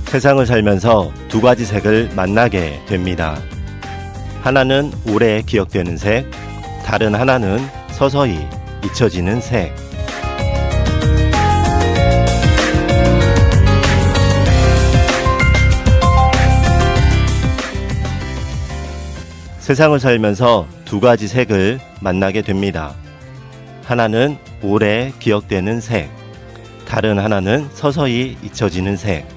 세상을 살면서 두 가지 색을 만나게 됩니다. 하나는 오래 기억되는 색, 다른 하나는 서서히 잊혀지는 색. 세상을 살면서 두 가지 색을 만나게 됩니다. 하나는 오래 기억되는 색, 다른 하나는 서서히 잊혀지는 색.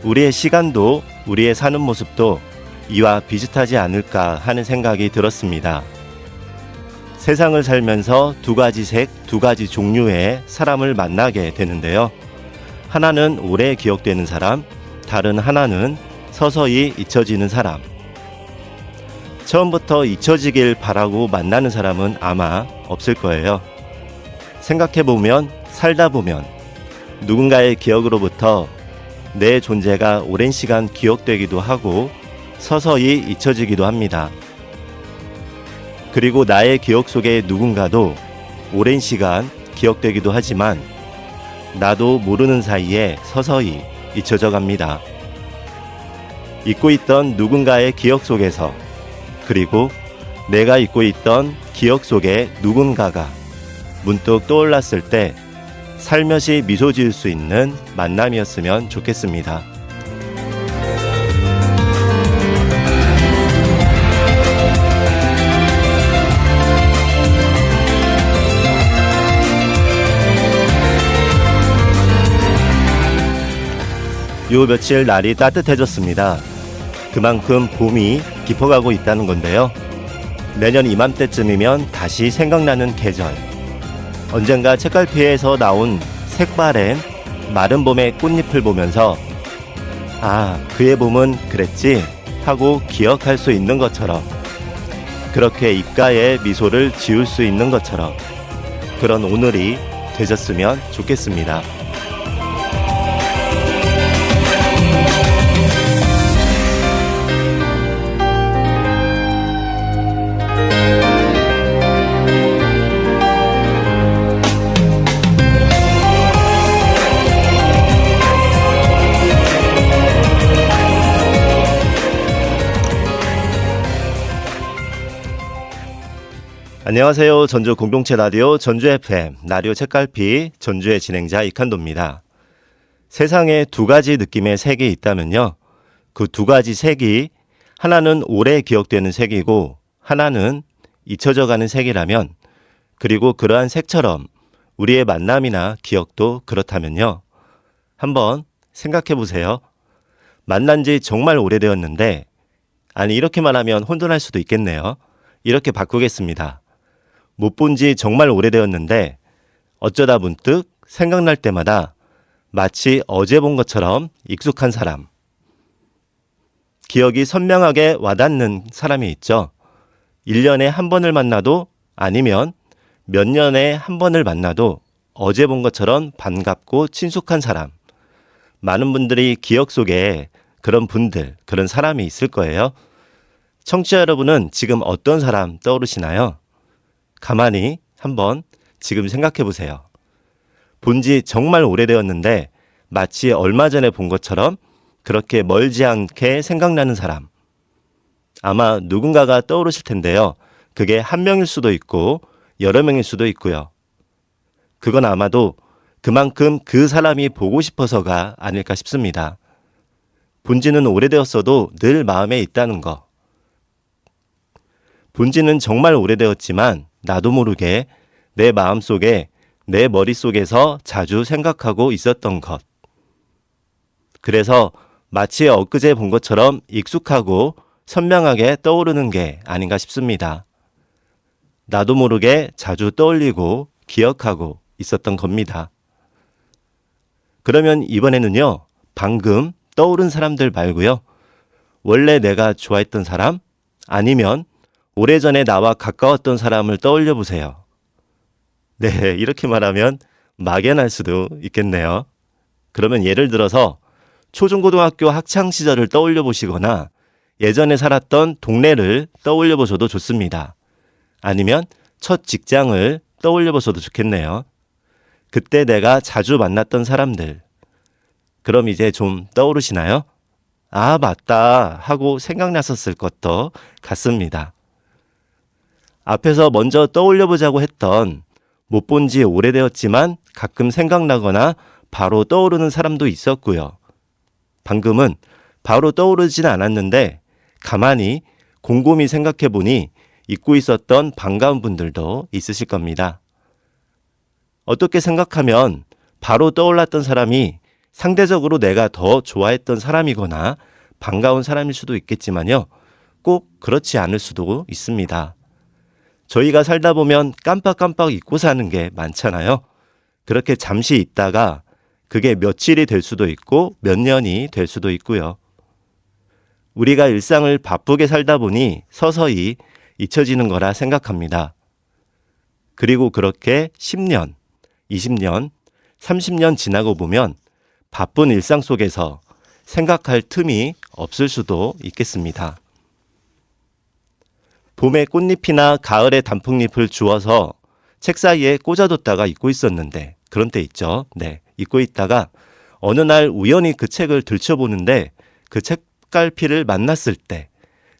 우리의 시간도 우리의 사는 모습도 이와 비슷하지 않을까 하는 생각이 들었습니다. 세상을 살면서 두 가지 색, 두 가지 종류의 사람을 만나게 되는데요. 하나는 오래 기억되는 사람, 다른 하나는 서서히 잊혀지는 사람. 처음부터 잊혀지길 바라고 만나는 사람은 아마 없을 거예요. 생각해보면, 살다 보면 누군가의 기억으로부터 내 존재가 오랜 시간 기억되기도 하고 서서히 잊혀지기도 합니다. 그리고 나의 기억 속의 누군가도 오랜 시간 기억되기도 하지만 나도 모르는 사이에 서서히 잊혀져 갑니다. 잊고 있던 누군가의 기억 속에서, 그리고 내가 잊고 있던 기억 속의 누군가가 문득 떠올랐을 때 살며시 미소 지을 수 있는 만남이었으면 좋겠습니다. 요 며칠 날이 따뜻해졌습니다. 그만큼 봄이 깊어가고 있다는 건데요. 내년 이맘때쯤이면 다시 생각나는 계절. 언젠가 책갈피에서 나온 색바랜 마른 봄의 꽃잎을 보면서 아, 그의 봄은 그랬지 하고 기억할 수 있는 것처럼, 그렇게 입가에 미소를 지을 수 있는 것처럼 그런 오늘이 되셨으면 좋겠습니다. 안녕하세요. 전주 공동체 라디오 전주 FM 라디오 책갈피 전주의 진행자 이칸도입니다. 세상에 두 가지 느낌의 색이 있다면요, 그 두 가지 색이 하나는 오래 기억되는 색이고 하나는 잊혀져가는 색이라면, 그리고 그러한 색처럼 우리의 만남이나 기억도 그렇다면요, 한번 생각해 보세요. 만난 지 정말 오래되었는데, 아니 이렇게 말하면 혼돈할 수도 있겠네요. 이렇게 바꾸겠습니다. 못 본 지 정말 오래되었는데 어쩌다 문득 생각날 때마다 마치 어제 본 것처럼 익숙한 사람. 기억이 선명하게 와닿는 사람이 있죠. 1년에 한 번을 만나도, 아니면 몇 년에 한 번을 만나도 어제 본 것처럼 반갑고 친숙한 사람. 많은 분들이 기억 속에 그런 분들, 그런 사람이 있을 거예요. 청취자 여러분은 지금 어떤 사람 떠오르시나요? 가만히 한번 지금 생각해 보세요. 본 지 정말 오래되었는데 마치 얼마 전에 본 것처럼 그렇게 멀지 않게 생각나는 사람. 아마 누군가가 떠오르실 텐데요. 그게 한 명일 수도 있고 여러 명일 수도 있고요. 그건 아마도 그만큼 그 사람이 보고 싶어서가 아닐까 싶습니다. 본 지는 오래되었어도 늘 마음에 있다는 거. 본 지는 정말 오래되었지만 나도 모르게 내 마음속에, 내 머릿속에서 자주 생각하고 있었던 것. 그래서 마치 엊그제 본 것처럼 익숙하고 선명하게 떠오르는 게 아닌가 싶습니다. 나도 모르게 자주 떠올리고 기억하고 있었던 겁니다. 그러면 이번에는요, 방금 떠오른 사람들 말고요, 원래 내가 좋아했던 사람, 아니면 오래전에 나와 가까웠던 사람을 떠올려 보세요. 네, 이렇게 말하면 막연할 수도 있겠네요. 그러면 예를 들어서 초중고등학교 학창시절을 떠올려 보시거나 예전에 살았던 동네를 떠올려 보셔도 좋습니다. 아니면 첫 직장을 떠올려 보셔도 좋겠네요. 그때 내가 자주 만났던 사람들, 그럼 이제 좀 떠오르시나요? 아, 맞다 하고 생각났었을 것도 같습니다. 앞에서 먼저 떠올려 보자고 했던 못 본 지 오래되었지만 가끔 생각나거나 바로 떠오르는 사람도 있었고요. 방금은 바로 떠오르진 않았는데 가만히 곰곰이 생각해 보니 잊고 있었던 반가운 분들도 있으실 겁니다. 어떻게 생각하면 바로 떠올랐던 사람이 상대적으로 내가 더 좋아했던 사람이거나 반가운 사람일 수도 있겠지만요. 꼭 그렇지 않을 수도 있습니다. 저희가 살다 보면 깜빡깜빡 잊고 사는 게 많잖아요. 그렇게 잠시 있다가 그게 며칠이 될 수도 있고 몇 년이 될 수도 있고요. 우리가 일상을 바쁘게 살다 보니 서서히 잊혀지는 거라 생각합니다. 그리고 그렇게 10년, 20년, 30년 지나고 보면 바쁜 일상 속에서 생각할 틈이 없을 수도 있겠습니다. 봄의 꽃잎이나 가을의 단풍잎을 주워서 책 사이에 꽂아뒀다가 잊고 있었는데 그런 때 있죠. 네, 잊고 있다가 어느 날 우연히 그 책을 들춰보는데 그 책갈피를 만났을 때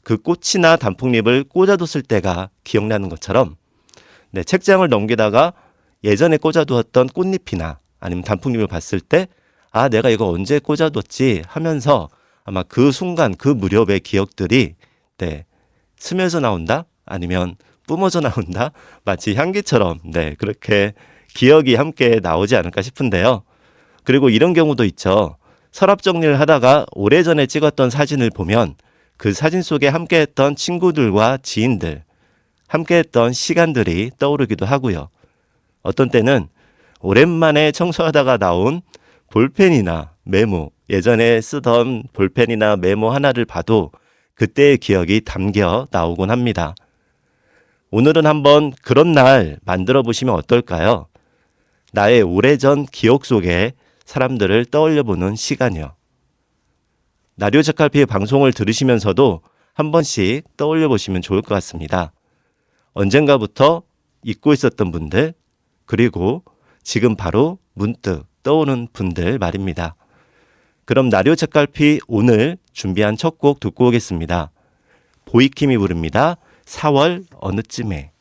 그 꽃이나 단풍잎을 꽂아뒀을 때가 기억나는 것처럼 네, 책장을 넘기다가 예전에 꽂아두었던 꽃잎이나 아니면 단풍잎을 봤을 때 아, 내가 이거 언제 꽂아뒀지 하면서 아마 그 순간 그 무렵의 기억들이 네, 스며서 나온다? 아니면 뿜어져 나온다? 마치 향기처럼 네, 그렇게 기억이 함께 나오지 않을까 싶은데요. 그리고 이런 경우도 있죠. 서랍 정리를 하다가 오래전에 찍었던 사진을 보면 그 사진 속에 함께했던 친구들과 지인들, 함께했던 시간들이 떠오르기도 하고요. 어떤 때는 오랜만에 청소하다가 나온 볼펜이나 메모, 예전에 쓰던 볼펜이나 메모 하나를 봐도 그때의 기억이 담겨 나오곤 합니다. 오늘은 한번 그런 날 만들어 보시면 어떨까요? 나의 오래전 기억 속에 사람들을 떠올려 보는 시간이요. 라디오 책갈피의 방송을 들으시면서도 한 번씩 떠올려 보시면 좋을 것 같습니다. 언젠가부터 잊고 있었던 분들, 그리고 지금 바로 문득 떠오는 분들 말입니다. 그럼 라디오 책갈피 오늘 준비한 첫 곡 듣고 오겠습니다. 보이킴이 부릅니다. 4월 어느쯤에.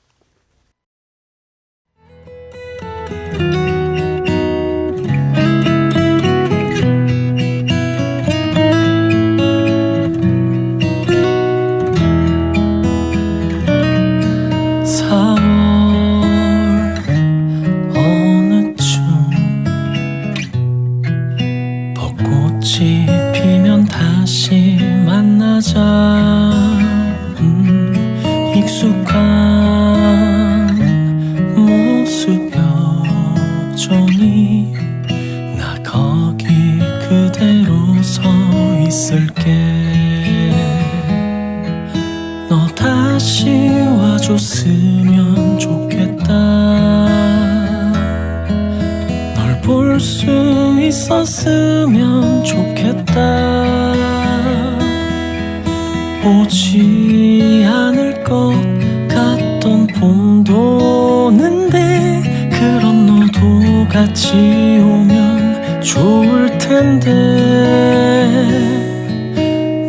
익숙한 모습 여전히 나 거기 그대로 서 있을게. 너 다시 와줬으면 좋겠다. 널 볼 수 있었으면 좋겠다. 오지 않을 것 같던 봄도 오는데 그런 너도 같이 오면 좋을 텐데.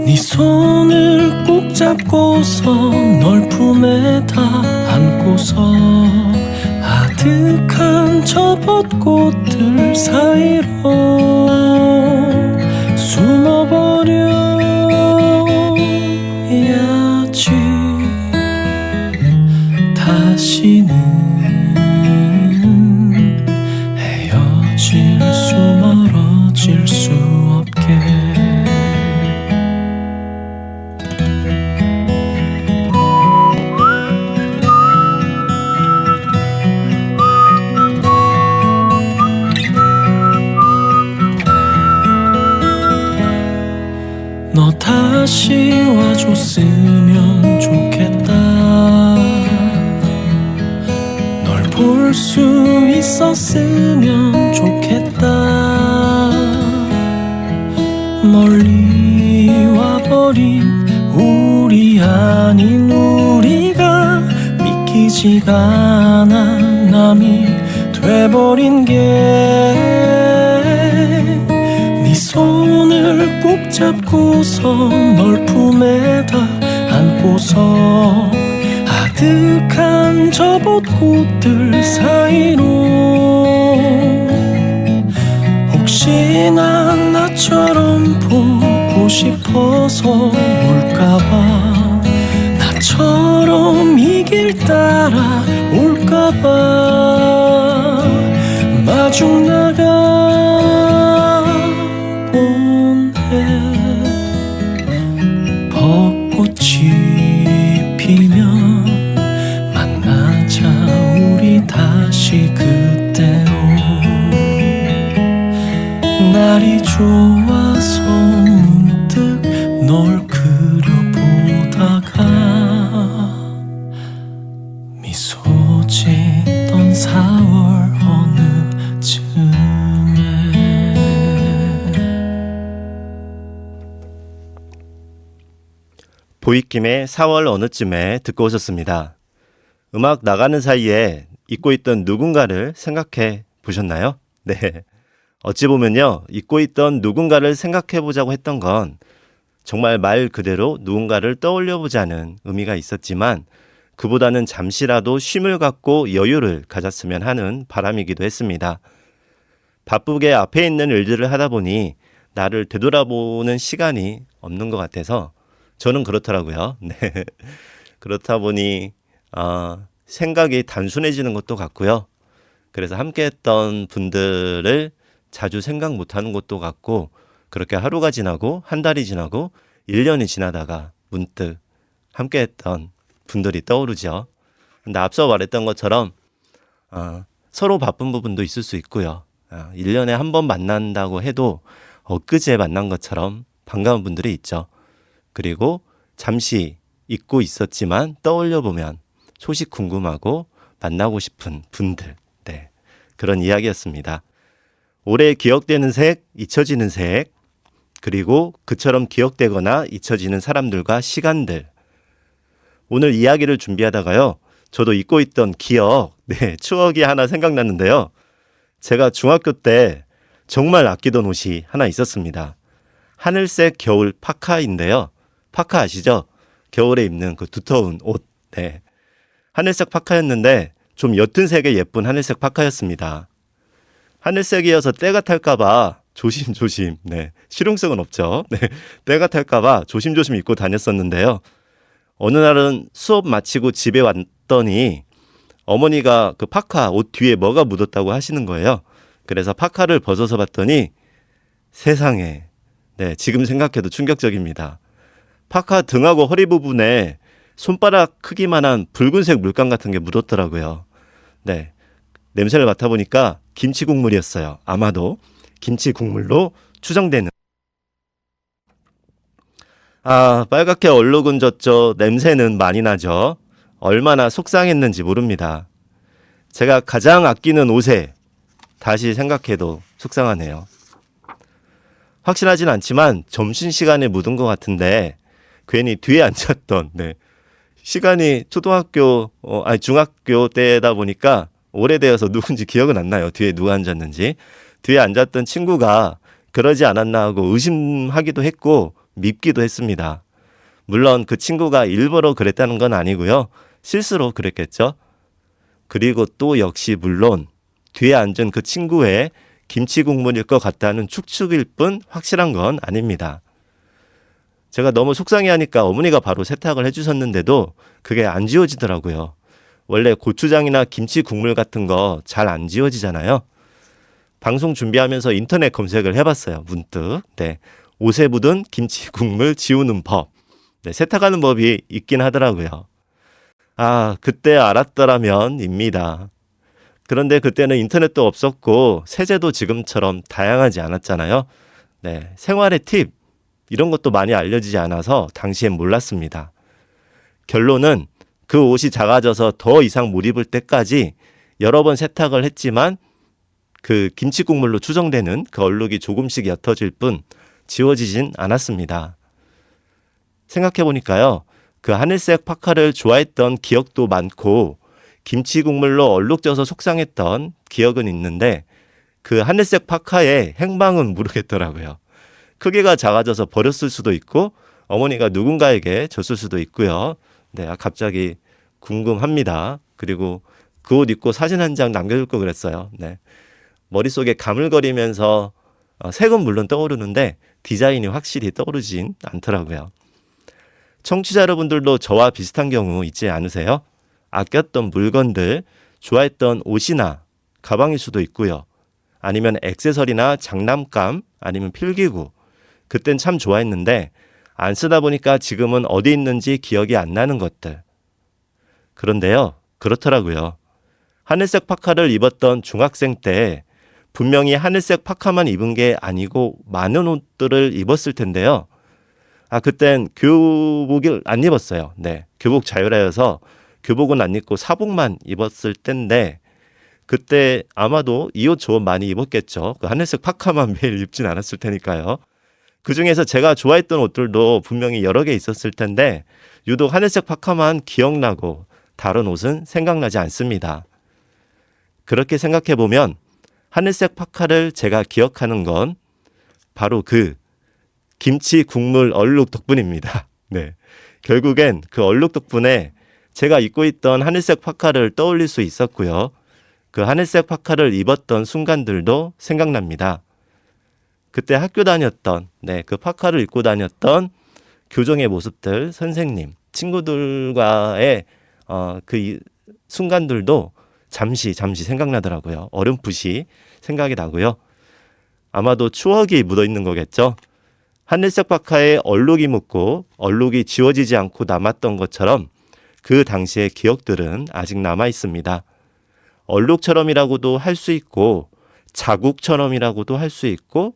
네 손을 꼭 잡고서 널 품에다 안고서 아득한 저 벚꽃들 사이로 숨어버려 다시는 헤어질 수 멀어질 수 없게. 너 다시 와줬으면 좋겠다. 볼 수 있었으면 좋겠다. 멀리 와버린 우리 아닌 우리가 믿기지가 않아. 남이 돼버린 게 네 손을 꼭 잡고서 널 품에다 안고서 아득한 저 벚꽃들 사이로 혹시나 나처럼 보고 싶어서 올까봐 나처럼 이 길 따라 올까봐 마중 나가 보네 벚꽃이 피면 만나자 우리 다시 그때로 날이 좋아서 문득 널 그려보다가 미소 짓던 4월 어느 쯤에 보이킴의 4월 어느쯤에 듣고 오셨습니다. 음악 나가는 사이에 잊고 있던 누군가를 생각해 보셨나요? 네. 어찌 보면요, 잊고 있던 누군가를 생각해 보자고 했던 건 정말 말 그대로 누군가를 떠올려 보자는 의미가 있었지만 그보다는 잠시라도 쉼을 갖고 여유를 가졌으면 하는 바람이기도 했습니다. 바쁘게 앞에 있는 일들을 하다 보니 나를 되돌아보는 시간이 없는 것 같아서 저는 그렇더라고요. 네. 그렇다 보니 생각이 단순해지는 것도 같고요. 그래서 함께했던 분들을 자주 생각 못하는 것도 같고 그렇게 하루가 지나고 한 달이 지나고 1년이 지나다가 문득 함께했던 분들이 떠오르죠. 근데 앞서 말했던 것처럼 서로 바쁜 부분도 있을 수 있고요. 1년에 한 번 만난다고 해도 엊그제 만난 것처럼 반가운 분들이 있죠. 그리고 잠시 잊고 있었지만 떠올려 보면 소식 궁금하고 만나고 싶은 분들. 네, 그런 이야기였습니다. 오래 기억되는 색, 잊혀지는 색, 그리고 그처럼 기억되거나 잊혀지는 사람들과 시간들. 오늘 이야기를 준비하다가요, 저도 잊고 있던 기억, 추억이 하나 생각났는데요. 제가 중학교 때 정말 아끼던 옷이 하나 있었습니다. 하늘색 겨울 파카인데요. 파카 아시죠? 겨울에 입는 그 두터운 옷. 네. 하늘색 파카였는데 좀 옅은 색의 예쁜 하늘색 파카였습니다. 하늘색이어서 때가 탈까봐 조심조심, 실용성은 없죠. 때가 탈까봐 조심조심 입고 다녔었는데요. 어느 날은 수업 마치고 집에 왔더니 어머니가 그 파카 옷 뒤에 뭐가 묻었다고 하시는 거예요. 그래서 파카를 벗어서 봤더니 세상에, 지금 생각해도 충격적입니다. 파카 등하고 허리 부분에 손바닥 크기만한 붉은색 물감 같은 게 묻었더라고요. 냄새를 맡아보니까 김치 국물이었어요. 아마도 김치 국물로 추정되는. 빨갛게 얼룩은졌죠. 냄새는 많이 나죠. 얼마나 속상했는지 모릅니다. 제가 가장 아끼는 옷에 다시 생각해도 속상하네요. 확실하진 않지만 점심시간에 묻은 것 같은데 괜히 뒤에 앉았던 시간이 중학교 때다 보니까 오래되어서 누군지 기억은 안 나요. 뒤에 누가 앉았는지. 뒤에 앉았던 친구가 그러지 않았나 하고 의심하기도 했고 밉기도 했습니다. 물론 그 친구가 일부러 그랬다는 건 아니고요. 실수로 그랬겠죠. 그리고 또 역시 물론 뒤에 앉은 그 친구의 김치 국물일 것 같다는 축축일 뿐 확실한 건 아닙니다. 제가 너무 속상해하니까 어머니가 바로 세탁을 해주셨는데도 그게 안 지워지더라고요. 원래 고추장이나 김치 국물 같은 거 잘 안 지워지잖아요. 방송 준비하면서 인터넷 검색을 해봤어요. 문득. 옷에 묻은 김치 국물 지우는 법. 세탁하는 법이 있긴 하더라고요. 그때 알았더라면입니다. 그런데 그때는 인터넷도 없었고 세제도 지금처럼 다양하지 않았잖아요. 생활의 팁 이런 것도 많이 알려지지 않아서 당시엔 몰랐습니다. 결론은 그 옷이 작아져서 더 이상 못 입을 때까지 여러 번 세탁을 했지만 그 김치 국물로 추정되는 그 얼룩이 조금씩 옅어질 뿐 지워지진 않았습니다. 생각해보니까요. 그 하늘색 파카를 좋아했던 기억도 많고 김치 국물로 얼룩져서 속상했던 기억은 있는데 그 하늘색 파카의 행방은 모르겠더라고요. 크기가 작아져서 버렸을 수도 있고 어머니가 누군가에게 줬을 수도 있고요. 네, 갑자기 궁금합니다. 그리고 그 옷 입고 사진 한 장 남겨줄 거 그랬어요. 네, 머릿속에 가물거리면서 색은 물론 떠오르는데 디자인이 확실히 떠오르진 않더라고요. 청취자 여러분들도 저와 비슷한 경우 있지 않으세요? 아꼈던 물건들, 좋아했던 옷이나 가방일 수도 있고요. 아니면 액세서리나 장난감, 아니면 필기구. 그땐 참 좋아했는데 안 쓰다 보니까 지금은 어디 있는지 기억이 안 나는 것들. 그런데요, 그렇더라고요. 하늘색 파카를 입었던 중학생 때 분명히 하늘색 파카만 입은 게 아니고 많은 옷들을 입었을 텐데요. 그땐 교복을 안 입었어요. 네, 교복 자율화여서 교복은 안 입고 사복만 입었을 때인데 그때 아마도 이 옷 저 옷 많이 입었겠죠. 그 하늘색 파카만 매일 입진 않았을 테니까요. 그중에서 제가 좋아했던 옷들도 분명히 여러 개 있었을 텐데 유독 하늘색 파카만 기억나고 다른 옷은 생각나지 않습니다. 그렇게 생각해보면 하늘색 파카를 제가 기억하는 건 바로 그 김치 국물 얼룩 덕분입니다. 네, 결국엔 그 얼룩 덕분에 제가 입고 있던 하늘색 파카를 떠올릴 수 있었고요. 그 하늘색 파카를 입었던 순간들도 생각납니다. 그때 학교 다녔던, 그 파카를 입고 다녔던 교정의 모습들, 선생님, 친구들과의 그 순간들도 잠시 생각나더라고요. 어렴풋이 생각이 나고요. 아마도 추억이 묻어있는 거겠죠. 하늘색 파카에 얼룩이 묻고 얼룩이 지워지지 않고 남았던 것처럼 그 당시의 기억들은 아직 남아있습니다. 얼룩처럼이라고도 할 수 있고 자국처럼이라고도 할 수 있고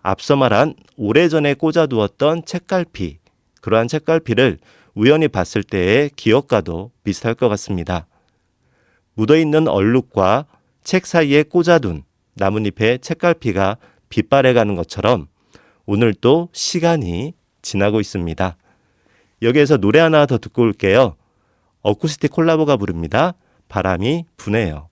앞서 말한 오래전에 꽂아두었던 책갈피, 그러한 책갈피를 우연히 봤을 때의 기억과도 비슷할 것 같습니다. 묻어있는 얼룩과 책 사이에 꽂아둔 나뭇잎의 책갈피가 빛발해가는 것처럼 오늘도 시간이 지나고 있습니다. 여기에서 노래 하나 더 듣고 올게요. 어쿠스틱 콜라보가 부릅니다. 바람이 부네요.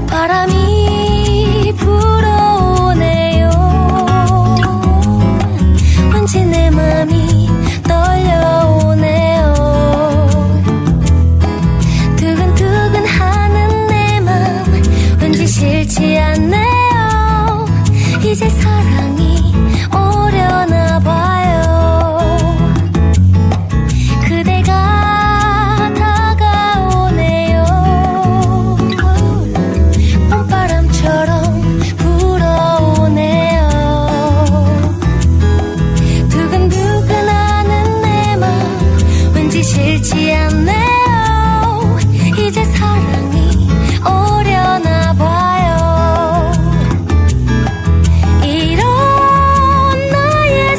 바람이 불어오네요. 왠지 내 맘이 떨려오네요. 두근두근하는 내 맘 왠지 싫지 않네요. 이제 사랑이 오려나 봐요. 그대가 다가오네요. 봄바람처럼 불어오네요. 두근두근하는 내 맘 왠지 싫지 않네요. 이제 사랑이 오려나 봐요. 이런 나의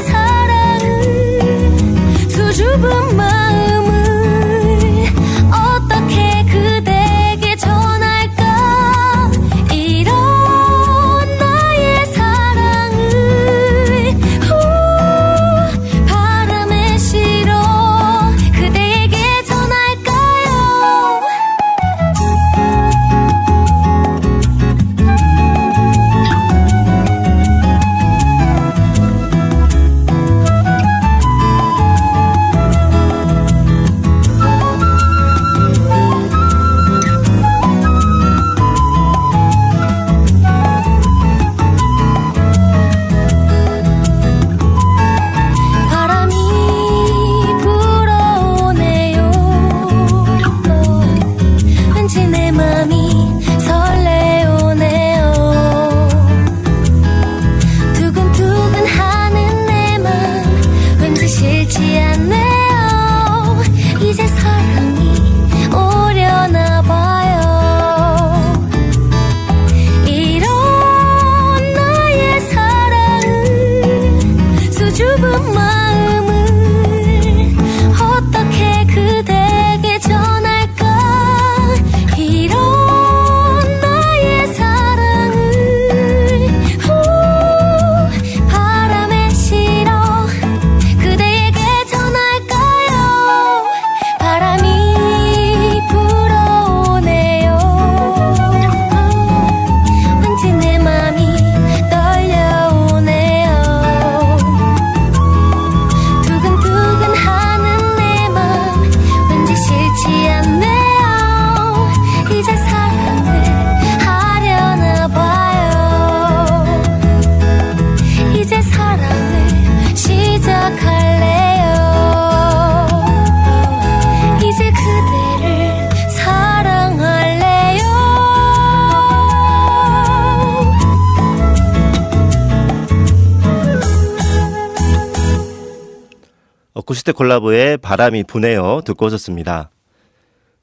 어쿠스틱 콜라보의 바람이 부네요 듣고 오셨습니다.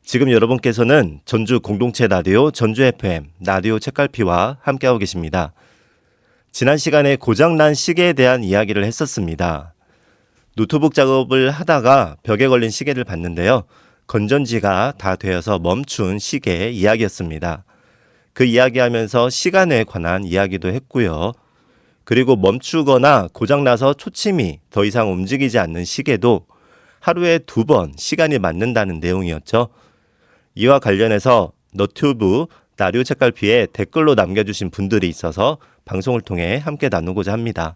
지금 여러분께서는 전주 공동체 라디오 전주 FM 라디오 책갈피와 함께하고 계십니다. 지난 시간에 고장난 시계에 대한 이야기를 했었습니다. 노트북 작업을 하다가 벽에 걸린 시계를 봤는데요. 건전지가 다 되어서 멈춘 시계 이야기였습니다. 그 이야기하면서 시간에 관한 이야기도 했고요. 그리고 멈추거나 고장나서 초침이 더 이상 움직이지 않는 시계도 하루에 2번 시간이 맞는다는 내용이었죠. 이와 관련해서 너튜브 라디오 책갈피에 댓글로 남겨주신 분들이 있어서 방송을 통해 함께 나누고자 합니다.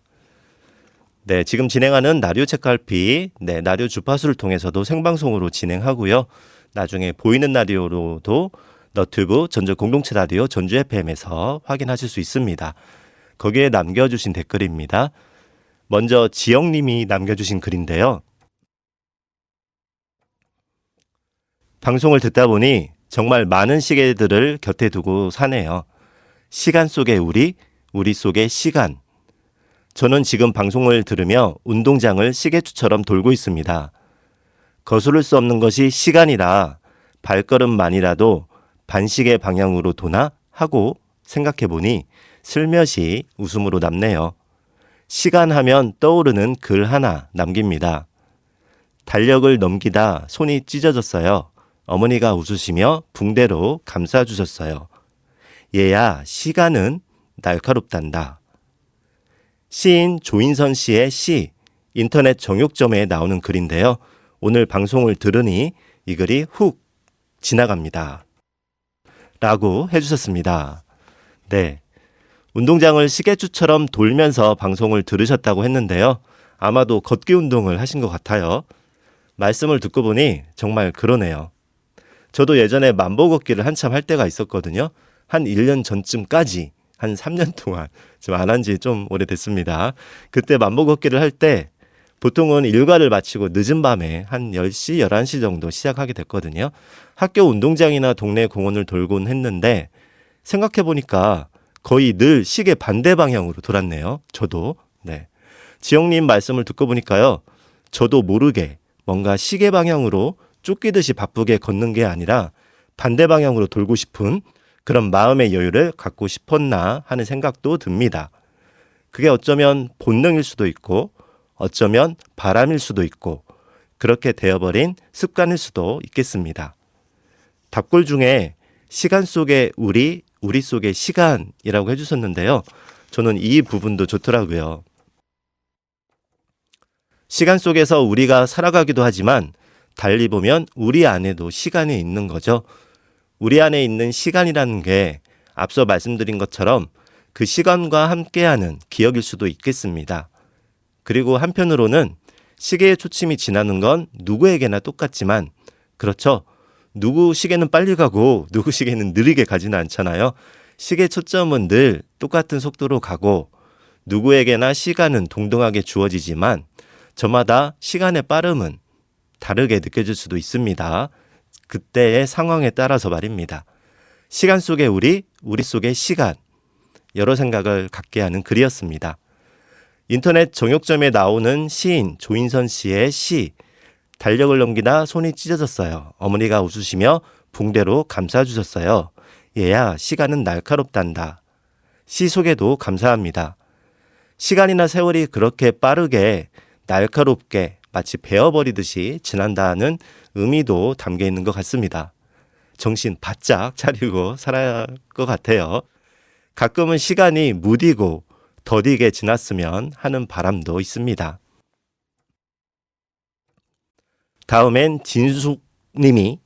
네, 지금 진행하는 라디오 책갈피, 라디오 주파수를 통해서도 생방송으로 진행하고요. 나중에 보이는 라디오로도 너튜브 전주 공동체 라디오 전주 FM에서 확인하실 수 있습니다. 거기에 남겨주신 댓글입니다. 먼저 지영님이 남겨주신 글인데요. 방송을 듣다 보니 정말 많은 시계들을 곁에 두고 사네요. 시간 속의 우리, 우리 속의 시간. 저는 지금 방송을 들으며 운동장을 시계추처럼 돌고 있습니다. 거스를 수 없는 것이 시간이라 발걸음만이라도 반시계 방향으로 도나 하고 생각해보니 슬며시 웃음으로 남네요. 시간 하면 떠오르는 글 하나 남깁니다. 달력을 넘기다 손이 찢어졌어요. 어머니가 웃으시며 붕대로 감싸주셨어요. 얘야, 시간은 날카롭단다. 시인 조인선 씨의 시, 인터넷 정육점에 나오는 글인데요. 오늘 방송을 들으니 이 글이 훅 지나갑니다. 라고 해주셨습니다. 네, 운동장을 시계추처럼 돌면서 방송을 들으셨다고 했는데요. 아마도 걷기 운동을 하신 것 같아요. 말씀을 듣고 보니 정말 그러네요. 저도 예전에 만보 걷기를 한참 할 때가 있었거든요. 한 1년 전쯤까지 한 3년 동안, 지금 안 한 지 좀 오래됐습니다. 그때 만보 걷기를 할 때 보통은 일과를 마치고 늦은 밤에 한 10시, 11시 정도 시작하게 됐거든요. 학교 운동장이나 동네 공원을 돌곤 했는데 생각해보니까 거의 늘 시계 반대 방향으로 돌았네요. 저도. 네. 지영님 말씀을 듣고 보니까요. 저도 모르게 뭔가 시계 방향으로 쫓기듯이 바쁘게 걷는 게 아니라 반대 방향으로 돌고 싶은 그런 마음의 여유를 갖고 싶었나 하는 생각도 듭니다. 그게 어쩌면 본능일 수도 있고 어쩌면 바람일 수도 있고 그렇게 되어버린 습관일 수도 있겠습니다. 답글 중에 시간 속의 우리, 우리 속의 시간이라고 해주셨는데요. 저는 이 부분도 좋더라고요. 시간 속에서 우리가 살아가기도 하지만 달리 보면 우리 안에도 시간이 있는 거죠. 우리 안에 있는 시간이라는 게 앞서 말씀드린 것처럼 그 시간과 함께하는 기억일 수도 있겠습니다. 그리고 한편으로는 시계의 초침이 지나는 건 누구에게나 똑같지만 그렇죠. 누구 시계는 빨리 가고 누구 시계는 느리게 가지는 않잖아요. 시계 초점은 늘 똑같은 속도로 가고 누구에게나 시간은 동등하게 주어지지만 저마다 시간의 빠름은 다르게 느껴질 수도 있습니다. 그때의 상황에 따라서 말입니다. 시간 속의 우리, 우리 속의 시간. 여러 생각을 갖게 하는 글이었습니다. 인터넷 정육점에 나오는 시인 조인선 씨의 시, 달력을 넘기다 손이 찢어졌어요. 어머니가 웃으시며 붕대로 감싸주셨어요. 얘야, 시간은 날카롭단다. 시 속에도 감사합니다. 시간이나 세월이 그렇게 빠르게 날카롭게 마치 베어버리듯이 지난다는 의미도 담겨 있는 것 같습니다. 정신 바짝 차리고 살아야 할 것 같아요. 가끔은 시간이 무디고 더디게 지났으면 하는 바람도 있습니다. 다음엔 진숙님이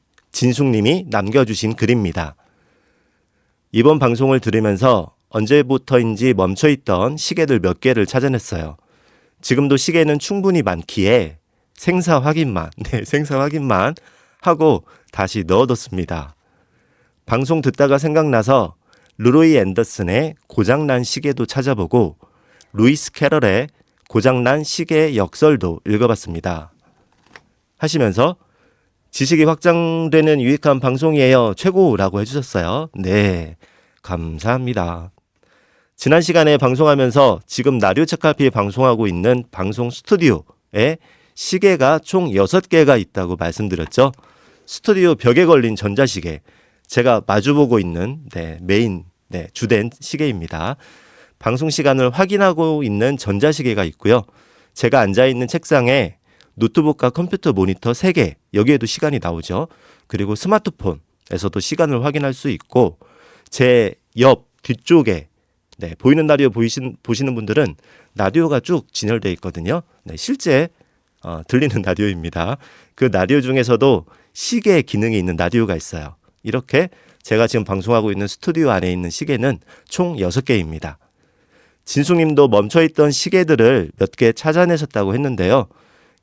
남겨주신 글입니다. 이번 방송을 들으면서 언제부터인지 멈춰있던 시계들 몇 개를 찾아냈어요. 지금도 시계는 충분히 많기에 생사 확인만 하고 다시 넣어뒀습니다. 방송 듣다가 생각나서 루로이 앤더슨의 고장난 시계도 찾아보고 루이스 캐럴의 고장난 시계 역설도 읽어봤습니다. 하시면서 지식이 확장되는 유익한 방송이에요. 최고라고 해주셨어요. 네, 감사합니다. 지난 시간에 방송하면서 지금 라디오 책갈피에 방송하고 있는 방송 스튜디오에 시계가 총 6개가 있다고 말씀드렸죠. 스튜디오 벽에 걸린 전자시계, 제가 마주보고 있는 메인 주된 시계입니다. 방송 시간을 확인하고 있는 전자시계가 있고요. 제가 앉아있는 책상에 노트북과 컴퓨터 모니터 3개, 여기에도 시간이 나오죠. 그리고 스마트폰에서도 시간을 확인할 수 있고, 제 옆 뒤쪽에 보이는 라디오 보시는 분들은 라디오가 쭉 진열되어 있거든요. 실제 들리는 라디오입니다. 그 라디오 중에서도 시계 기능이 있는 라디오가 있어요. 이렇게 제가 지금 방송하고 있는 스튜디오 안에 있는 시계는 총 6개입니다. 진숙님도 멈춰있던 시계들을 몇 개 찾아내셨다고 했는데요.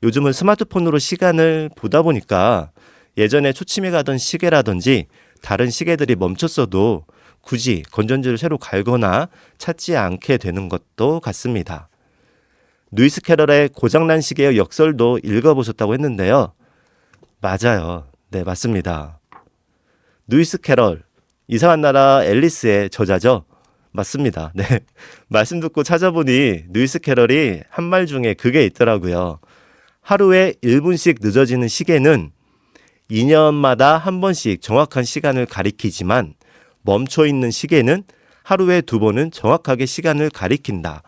요즘은 스마트폰으로 시간을 보다 보니까 예전에 초침에 가던 시계라든지 다른 시계들이 멈췄어도 굳이 건전지를 새로 갈거나 찾지 않게 되는 것도 같습니다. 루이스 캐럴의 고장난 시계의 역설도 읽어보셨다고 했는데요. 맞아요. 네, 맞습니다. 루이스 캐럴, 이상한 나라 앨리스의 저자죠. 맞습니다. 네, 말씀 듣고 찾아보니 루이스 캐럴이 한 말 중에 그게 있더라고요. 하루에 1분씩 늦어지는 시계는 2년마다 한 번씩 정확한 시간을 가리키지만 멈춰있는 시계는 하루에 2번은 정확하게 시간을 가리킨다.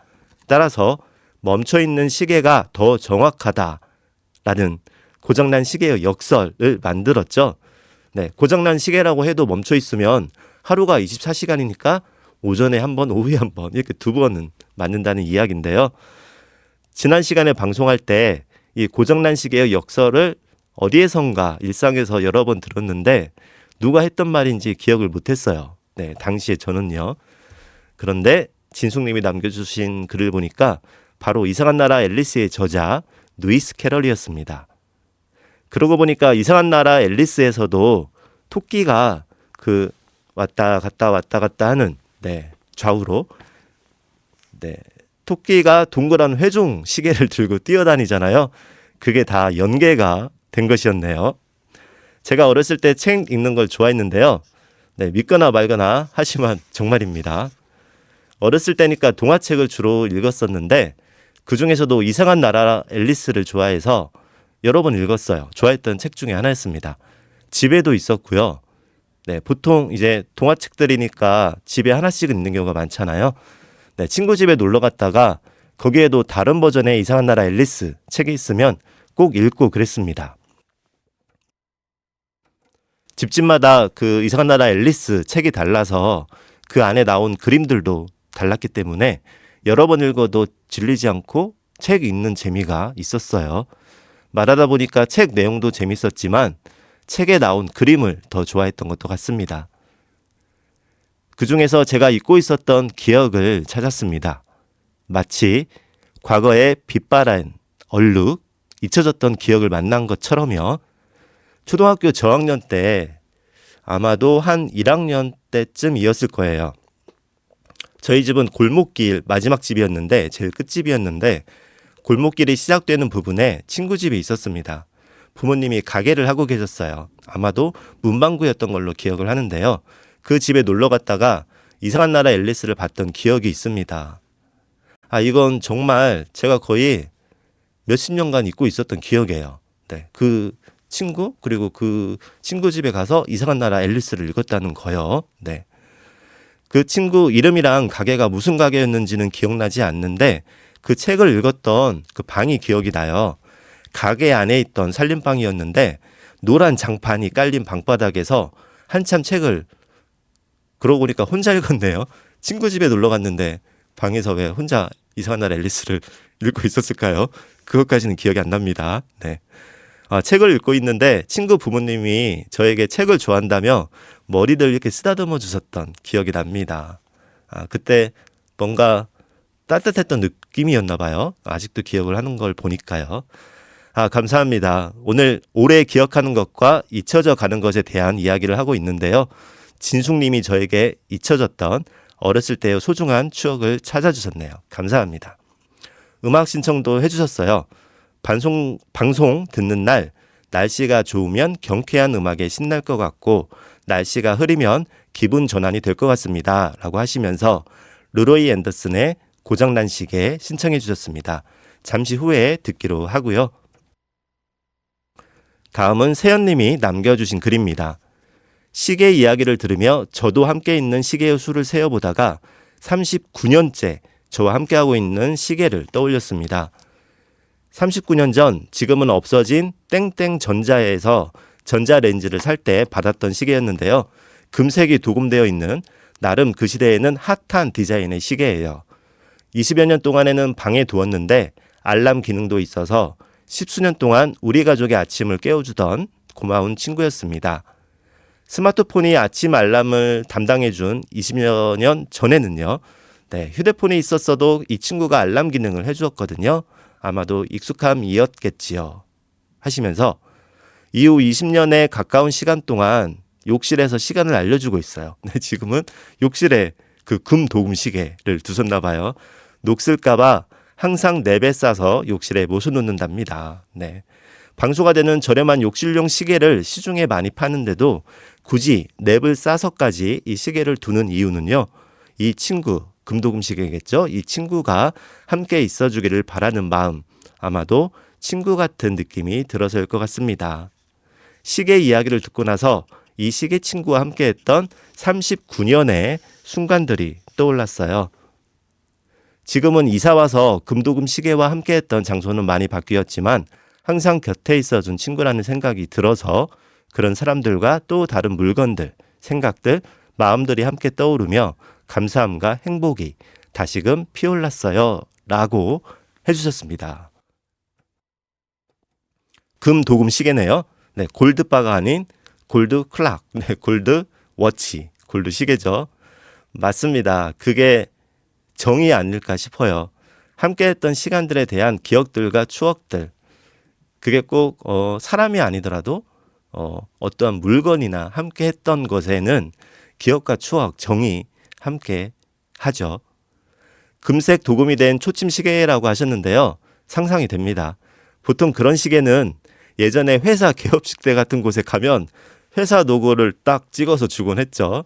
따라서 멈춰있는 시계가 더 정확하다라는 고장난 시계의 역설을 만들었죠. 네, 고장난 시계라고 해도 멈춰있으면 하루가 24시간이니까 오전에 한 번, 오후에 한 번, 이렇게 2번은 맞는다는 이야기인데요. 지난 시간에 방송할 때 이 고장난 시계의 역설을 어디에선가 일상에서 여러 번 들었는데 누가 했던 말인지 기억을 못했어요. 네, 당시에 저는요. 그런데 진숙님이 남겨주신 글을 보니까 바로 이상한 나라 앨리스의 저자 루이스 캐럴이었습니다. 그러고 보니까 이상한 나라 앨리스에서도 토끼가 왔다 갔다 하는 좌우로 토끼가 동그란 회종 시계를 들고 뛰어다니잖아요. 그게 다 연계가 된 것이었네요. 제가 어렸을 때 책 읽는 걸 좋아했는데요. 믿거나 말거나 하지만 정말입니다. 어렸을 때니까 동화책을 주로 읽었었는데 그중에서도 이상한 나라 앨리스를 좋아해서 여러 번 읽었어요. 좋아했던 책 중에 하나였습니다. 집에도 있었고요. 보통 이제 동화책들이니까 집에 하나씩 있는 경우가 많잖아요. 친구 집에 놀러 갔다가 거기에도 다른 버전의 이상한 나라 앨리스 책이 있으면 꼭 읽고 그랬습니다. 집집마다 그 이상한 나라 앨리스 책이 달라서 그 안에 나온 그림들도 달랐기 때문에 여러 번 읽어도 질리지 않고 책 읽는 재미가 있었어요. 말하다 보니까 책 내용도 재밌었지만 책에 나온 그림을 더 좋아했던 것도 같습니다. 그 중에서 제가 잊고 있었던 기억을 찾았습니다. 마치 과거의 빛바랜, 얼룩, 잊혀졌던 기억을 만난 것처럼요. 초등학교 저학년 때 아마도 한 1학년 때쯤이었을 거예요. 저희 집은 골목길 마지막 집이었는데 제일 끝집이었는데 골목길이 시작되는 부분에 친구 집이 있었습니다. 부모님이 가게를 하고 계셨어요. 아마도 문방구였던 걸로 기억을 하는데요. 그 집에 놀러 갔다가 이상한 나라 앨리스를 봤던 기억이 있습니다. 이건 정말 제가 거의 몇십 년간 잊고 있었던 기억이에요. 그 친구 그리고 그 친구 집에 가서 이상한 나라 앨리스를 읽었다는 거요. 그 친구 이름이랑 가게가 무슨 가게였는지는 기억나지 않는데 그 책을 읽었던 그 방이 기억이 나요. 가게 안에 있던 살림방이었는데 노란 장판이 깔린 방바닥에서 한참 책을 그러고 보니까 혼자 읽었네요. 친구 집에 놀러 갔는데 방에서 왜 혼자 이상한 나라 앨리스를 읽고 있었을까요? 그것까지는 기억이 안 납니다. 책을 읽고 있는데 친구 부모님이 저에게 책을 좋아한다며 머리를 이렇게 쓰다듬어 주셨던 기억이 납니다. 그때 뭔가 따뜻했던 느낌이었나 봐요. 아직도 기억을 하는 걸 보니까요. 감사합니다. 오늘 오래 기억하는 것과 잊혀져 가는 것에 대한 이야기를 하고 있는데요. 진숙님이 저에게 잊혀졌던 어렸을 때의 소중한 추억을 찾아주셨네요. 감사합니다. 음악 신청도 해주셨어요. 방송 듣는 날 날씨가 좋으면 경쾌한 음악에 신날 것 같고 날씨가 흐리면 기분 전환이 될 것 같습니다. 라고 하시면서 르로이 앤더슨의 고장난 시계 신청해 주셨습니다. 잠시 후에 듣기로 하고요. 다음은 세연님이 남겨주신 글입니다. 시계 이야기를 들으며 저도 함께 있는 시계의 수를 세어보다가 39년째 저와 함께하고 있는 시계를 떠올렸습니다. 39년 전 지금은 없어진 땡땡 전자에서 전자레인지를 살 때 받았던 시계였는데요. 금색이 도금되어 있는 나름 그 시대에는 핫한 디자인의 시계예요. 20여 년 동안에는 방에 두었는데 알람 기능도 있어서 10수년 동안 우리 가족의 아침을 깨워주던 고마운 친구였습니다. 스마트폰이 아침 알람을 담당해준 20여 년 전에는요. 휴대폰이 있었어도 이 친구가 알람 기능을 해주었거든요. 아마도 익숙함이었겠지요. 하시면서 이후 20년에 가까운 시간 동안 욕실에서 시간을 알려주고 있어요. 지금은 욕실에 그 금 도금 시계를 두셨나 봐요. 녹슬까봐 항상 랩에 싸서 욕실에 모셔놓는답니다. 방수가 되는 저렴한 욕실용 시계를 시중에 많이 파는데도 굳이 랩을 싸서까지 이 시계를 두는 이유는요. 이 친구, 금도금 시계겠죠. 이 친구가 함께 있어주기를 바라는 마음, 아마도 친구 같은 느낌이 들어서일 것 같습니다. 시계 이야기를 듣고 나서 이 시계 친구와 함께했던 39년의 순간들이 떠올랐어요. 지금은 이사와서 금도금 시계와 함께했던 장소는 많이 바뀌었지만 항상 곁에 있어준 친구라는 생각이 들어서 그런 사람들과 또 다른 물건들, 생각들, 마음들이 함께 떠오르며 감사함과 행복이 다시금 피어올랐어요 라고 해주셨습니다. 금도금 시계네요. 골드바가 아닌 골드 클락, 골드 워치, 골드 시계죠. 맞습니다. 그게 정이 아닐까 싶어요. 함께했던 시간들에 대한 기억들과 추억들, 그게 꼭 사람이 아니더라도 어떠한 물건이나 함께했던 것에는 기억과 추억, 정이 함께 하죠. 금색 도금이 된 초침 시계라고 하셨는데요. 상상이 됩니다. 보통 그런 시계는 예전에 회사 개업식 때 같은 곳에 가면 회사 로고를 딱 찍어서 주곤 했죠.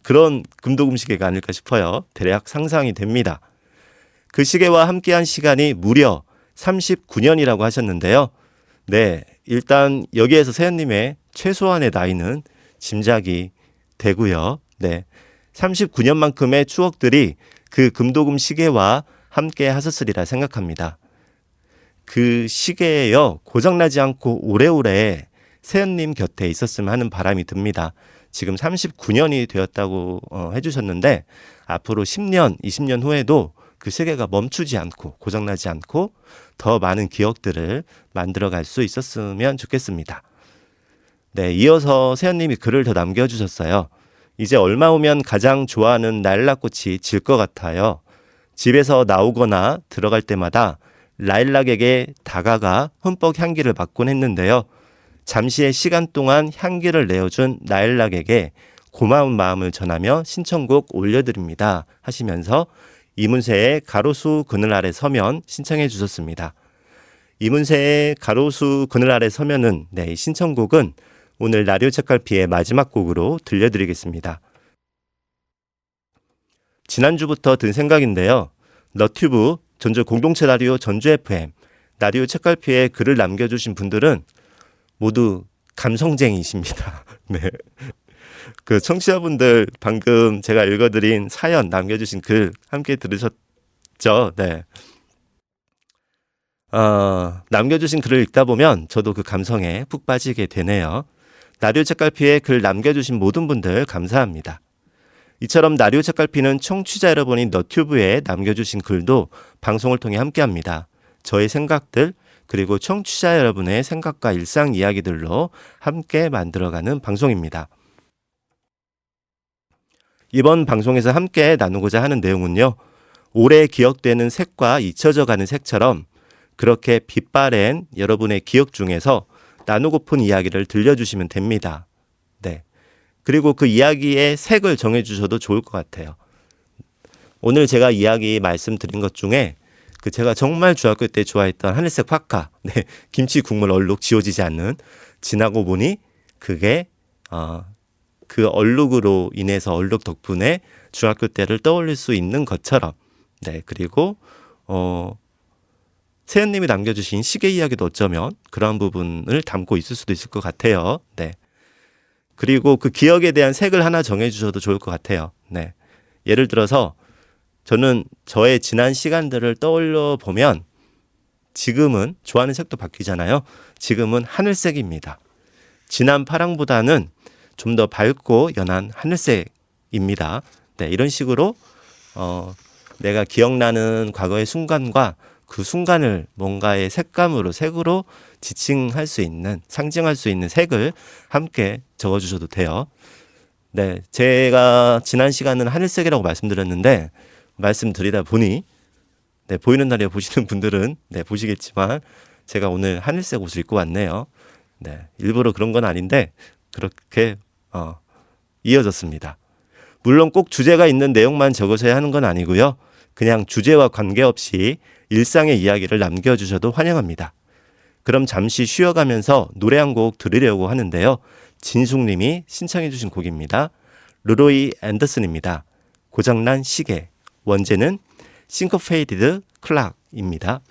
그런 금도금 시계가 아닐까 싶어요. 대략 상상이 됩니다. 그 시계와 함께한 시간이 무려 39년이라고 하셨는데요. 일단 여기에서 세연님의 최소한의 나이는 짐작이 되고요. 39년만큼의 추억들이 그 금도금 시계와 함께 하셨으리라 생각합니다. 그 시계에요. 고장나지 않고 오래오래 세연님 곁에 있었으면 하는 바람이 듭니다. 지금 39년이 되었다고 해주셨는데 앞으로 10년, 20년 후에도 그 시계가 멈추지 않고 고장나지 않고 더 많은 기억들을 만들어갈 수 있었으면 좋겠습니다. 이어서 세연님이 글을 더 남겨주셨어요. 이제 얼마 후면 가장 좋아하는 라일락꽃이 질 것 같아요. 집에서 나오거나 들어갈 때마다 라일락에게 다가가 흠뻑 향기를 맡곤 했는데요. 잠시의 시간 동안 향기를 내어준 라일락에게 고마운 마음을 전하며 신청곡 올려드립니다 하시면서 이문세의 가로수 그늘 아래 서면 신청해 주셨습니다. 이문세의 가로수 그늘 아래 서면은 이 신청곡은 오늘 라디오 책갈피의 마지막 곡으로 들려드리겠습니다. 지난주부터 든 생각인데요. 너튜브 전주 공동체 라디오 전주 FM 라디오 책갈피에 글을 남겨주신 분들은 모두 감성쟁이십니다. 그 청취자분들 방금 제가 읽어드린 사연 남겨주신 글 함께 들으셨죠? 남겨주신 글을 읽다 보면 저도 그 감성에 푹 빠지게 되네요. 라디오 책갈피에 글 남겨주신 모든 분들 감사합니다. 이처럼 라디오 책갈피는 청취자 여러분이 너튜브에 남겨주신 글도 방송을 통해 함께합니다. 저의 생각들 그리고 청취자 여러분의 생각과 일상 이야기들로 함께 만들어가는 방송입니다. 이번 방송에서 함께 나누고자 하는 내용은요. 오래 기억되는 색과 잊혀져가는 색처럼 그렇게 빛바랜 여러분의 기억 중에서 나누고픈 이야기를 들려주시면 됩니다. 그리고 그 이야기의 색을 정해주셔도 좋을 것 같아요. 오늘 제가 이야기 말씀드린 것 중에 제가 정말 중학교 때 좋아했던 하늘색 파카, 김치 국물 얼룩 지워지지 않는 지나고 보니 그게 그 얼룩으로 인해서 얼룩 덕분에 중학교 때를 떠올릴 수 있는 것처럼 그리고 세연님이 남겨주신 시계 이야기도 어쩌면 그러한 부분을 담고 있을 수도 있을 것 같아요. 네. 그리고 그 기억에 대한 색을 하나 정해주셔도 좋을 것 같아요. 네. 예를 들어서 저는 저의 지난 시간들을 떠올려 보면 지금은 좋아하는 색도 바뀌잖아요. 지금은 하늘색입니다. 진한 파랑보다는 좀 더 밝고 연한 하늘색입니다. 네, 이런 식으로 내가 기억나는 과거의 순간과 그 순간을 뭔가의 색감으로 색으로 지칭할 수 있는 상징할 수 있는 색을 함께 적어주셔도 돼요. 네, 제가 지난 시간은 하늘색이라고 말씀드렸는데 말씀드리다 보니 네, 보이는 라디오 보시는 분들은 네, 보시겠지만 제가 오늘 하늘색 옷을 입고 왔네요. 네, 일부러 그런 건 아닌데 그렇게 이어졌습니다. 물론 꼭 주제가 있는 내용만 적으셔야 하는 건 아니고요. 그냥 주제와 관계없이 일상의 이야기를 남겨주셔도 환영합니다. 그럼 잠시 쉬어가면서 노래 한 곡 들으려고 하는데요. 진숙님이 신청해 주신 곡입니다. 루로이 앤더슨입니다. 고장난 시계. 원제는 싱커페이티드 클락입니다.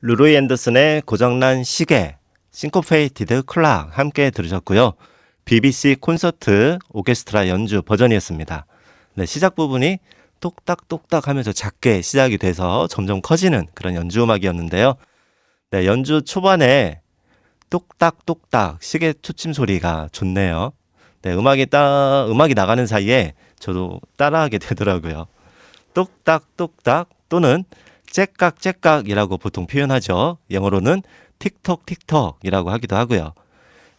루로이 앤더슨의 고장난 시계, 싱코페이티드 클락 함께 들으셨고요. BBC 콘서트 오케스트라 연주 버전이었습니다. 네, 시작 부분이 똑딱똑딱 하면서 작게 시작이 돼서 점점 커지는 그런 연주 음악이었는데요. 네, 연주 초반에 똑딱똑딱 시계 초침 소리가 좋네요. 네, 음악이 나가는 사이에 저도 따라하게 되더라고요. 똑딱똑딱 또는 째깍째깍이라고 보통 표현하죠. 영어로는 틱톡틱톡이라고 하기도 하고요.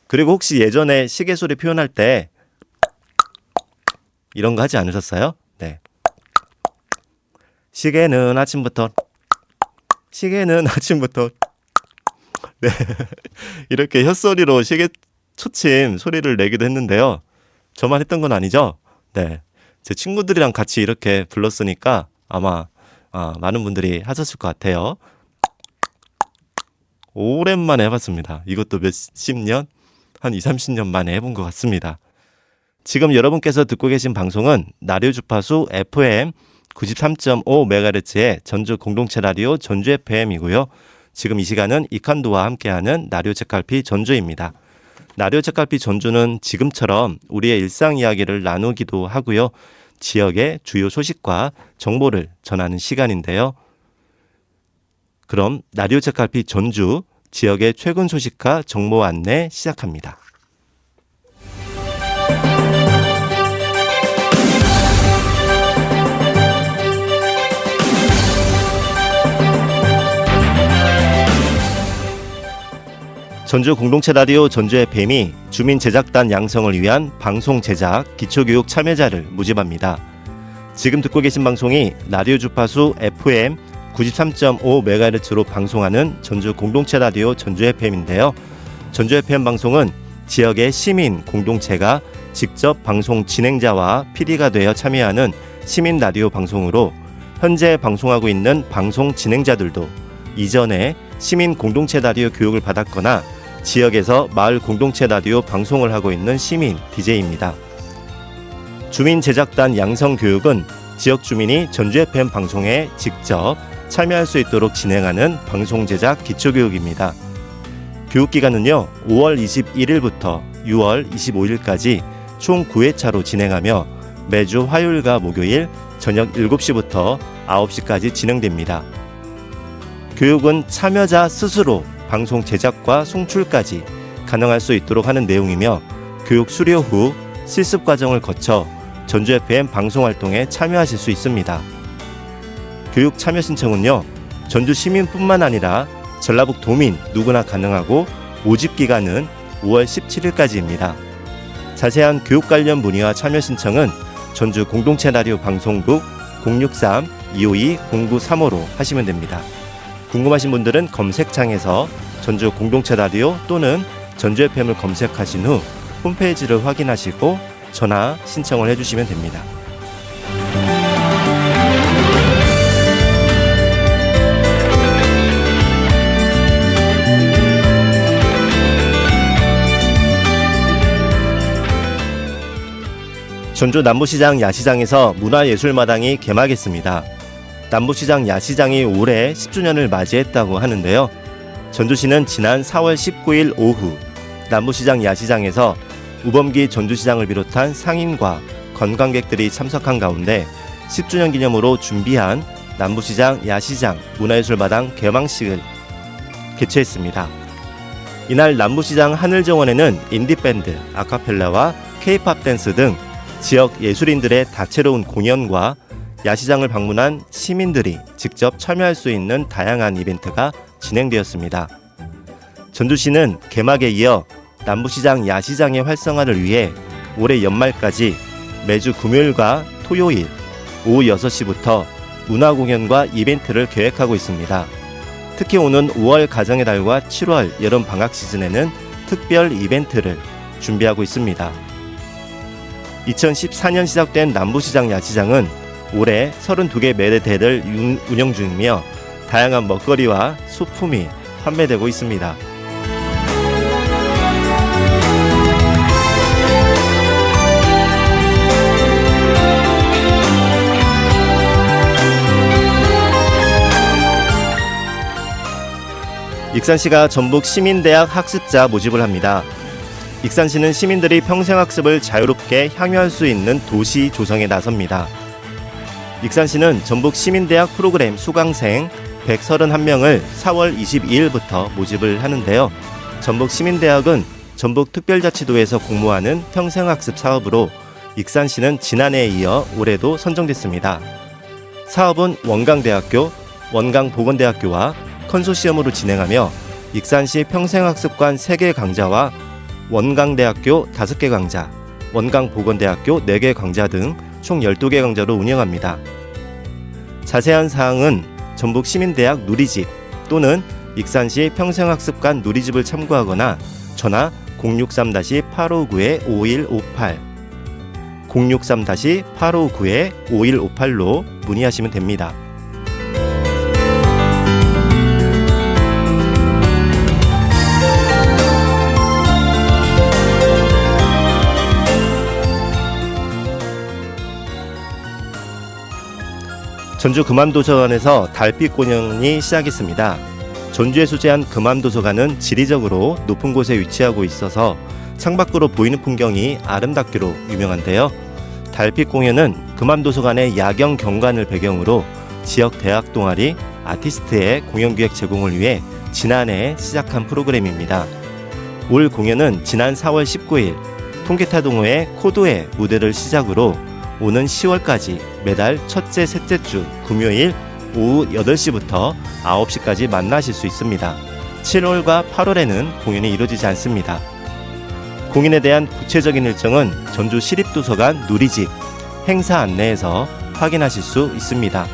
그리고 혹시 예전에 시계 소리 표현할 때 이런 거 하지 않으셨어요? 네. 시계는 아침부터 네. 이렇게 혓소리로 시계 초침 소리를 내기도 했는데요. 저만 했던 건 아니죠? 네. 제 친구들이랑 같이 이렇게 불렀으니까 아마 많은 분들이 하셨을 것 같아요. 오랜만에 해봤습니다. 이것도 몇십 년? 한 20, 30년 만에 해본 것 같습니다. 지금 여러분께서 듣고 계신 방송은 라디오 주파수 FM 93.5MHz의 전주 공동체 라디오 전주 FM이고요. 지금 이 시간은 이칸도와 함께하는 라디오 책갈피 전주입니다. 라디오 책갈피 전주는 지금처럼 우리의 일상 이야기를 나누기도 하고요. 지역의 주요 소식과 정보를 전하는 시간인데요. 그럼 라디오 책갈피 전주 지역의 최근 소식과 정보 안내 시작합니다. 전주 공동체 라디오 전주 FM이 주민 제작단 양성을 위한 방송 제작 기초교육 참여자를 모집합니다. 지금 듣고 계신 방송이 라디오 주파수 FM 93.5MHz로 방송하는 전주 공동체 라디오 전주 FM인데요. 전주 FM 방송은 지역의 시민 공동체가 직접 방송 진행자와 PD가 되어 참여하는 시민 라디오 방송으로 현재 방송하고 있는 방송 진행자들도 이전에 시민 공동체 라디오 교육을 받았거나 지역에서 마을 공동체 라디오 방송을 하고 있는 시민 DJ입니다. 주민 제작단 양성 교육은 지역 주민이 전주 FM 방송에 직접 참여할 수 있도록 진행하는 방송 제작 기초 교육입니다. 교육 기간은요, 5월 21일부터 6월 25일까지 총 9회차로 진행하며 매주 화요일과 목요일 저녁 7시부터 9시까지 진행됩니다. 교육은 참여자 스스로 방송 제작과 송출까지 가능할 수 있도록 하는 내용이며 교육 수료 후 실습 과정을 거쳐 전주 FM 방송 활동에 참여하실 수 있습니다. 교육 참여 신청은요, 전주 시민뿐만 아니라 전라북 도민 누구나 가능하고 모집 기간은 5월 17일까지입니다. 자세한 교육 관련 문의와 참여 신청은 전주 공동체 라디오 방송국 063-252-0935로 하시면 됩니다. 궁금하신 분들은 검색창에서 전주 공동체 라디오 또는 전주 FM을 검색하신 후 홈페이지를 확인하시고 전화 신청을 해주시면 됩니다. 전주 남부시장 야시장에서 문화예술마당이 개막했습니다. 남부시장 야시장이 올해 10주년을 맞이했다고 하는데요. 전주시는 지난 4월 19일 오후 남부시장 야시장에서 우범기 전주시장을 비롯한 상인과 관광객들이 참석한 가운데 10주년 기념으로 준비한 남부시장 야시장 문화예술마당 개막식을 개최했습니다. 이날 남부시장 하늘정원에는 인디밴드, 아카펠라와 K-팝 댄스 등 지역 예술인들의 다채로운 공연과 야시장을 방문한 시민들이 직접 참여할 수 있는 다양한 이벤트가 진행되었습니다. 전주시는 개막에 이어 남부시장 야시장의 활성화를 위해 올해 연말까지 매주 금요일과 토요일 오후 6시부터 문화공연과 이벤트를 계획하고 있습니다. 특히 오는 5월 가정의 달과 7월 여름 방학 시즌에는 특별 이벤트를 준비하고 있습니다. 2014년 시작된 남부시장 야시장은 올해 32개 매대를 운영 중이며 다양한 먹거리와 소품이 판매되고 있습니다. 익산시가 전북 시민대학 학습자 모집을 합니다. 익산시는 시민들이 평생학습을 자유롭게 향유할 수 있는 도시 조성에 나섭니다. 익산시는 전북 시민대학 프로그램 수강생 131명을 4월 22일부터 모집을 하는데요. 전북 시민대학은 전북 특별자치도에서 공모하는 평생학습 사업으로 익산시는 지난해에 이어 올해도 선정됐습니다. 사업은 원광대학교, 원광보건대학교와 컨소시엄으로 진행하며 익산시 평생학습관 3개 강좌와 원광대학교 5개 강좌, 원광보건대학교 4개 강좌 등 총 12개 강좌로 운영합니다. 자세한 사항은 전북 시민대학 누리집 또는 익산시 평생학습관 누리집을 참고하거나 전화 063-859-5158 063-859-5158로 문의하시면 됩니다. 전주 금암도서관에서 달빛 공연이 시작했습니다. 전주에 소재한 금암도서관은 지리적으로 높은 곳에 위치하고 있어서 창밖으로 보이는 풍경이 아름답기로 유명한데요. 달빛 공연은 금암도서관의 야경 경관을 배경으로 지역 대학 동아리 아티스트의 공연기획 제공을 위해 지난해 시작한 프로그램입니다. 올 공연은 지난 4월 19일 통기타 동호회 코도의 무대를 시작으로 오는 10월까지 매달 첫째, 셋째 주 금요일 오후 8시부터 9시까지 만나실 수 있습니다. 7월과 8월에는 공연이 이루어지지 않습니다. 공연에 대한 구체적인 일정은 전주 시립도서관 누리집 행사 안내에서 확인하실 수 있습니다.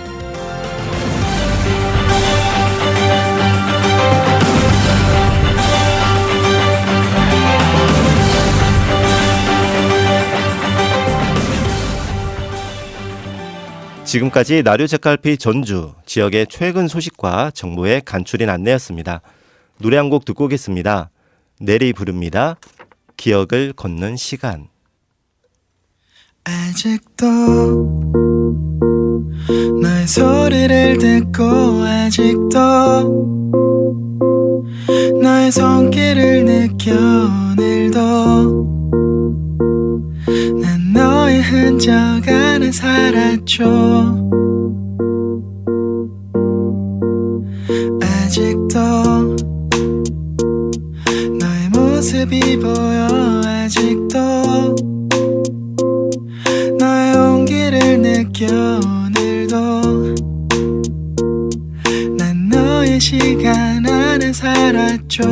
지금까지 나류젓갈피 전주 지역의 최근 소식과 정보의 간추린 안내였습니다. 노래 한 곡 듣고 오겠습니다. 내리 부릅니다. 기억을 걷는 시간. 아직도 너의 소리를 듣고 아직도 너의 손길을 느껴 오늘도 난 너의 흔적 안에 살았죠. 아직도 너의 모습이 보여 아직도 너의 온기를 느껴 오늘도 난 너의 시간 안에 살았죠.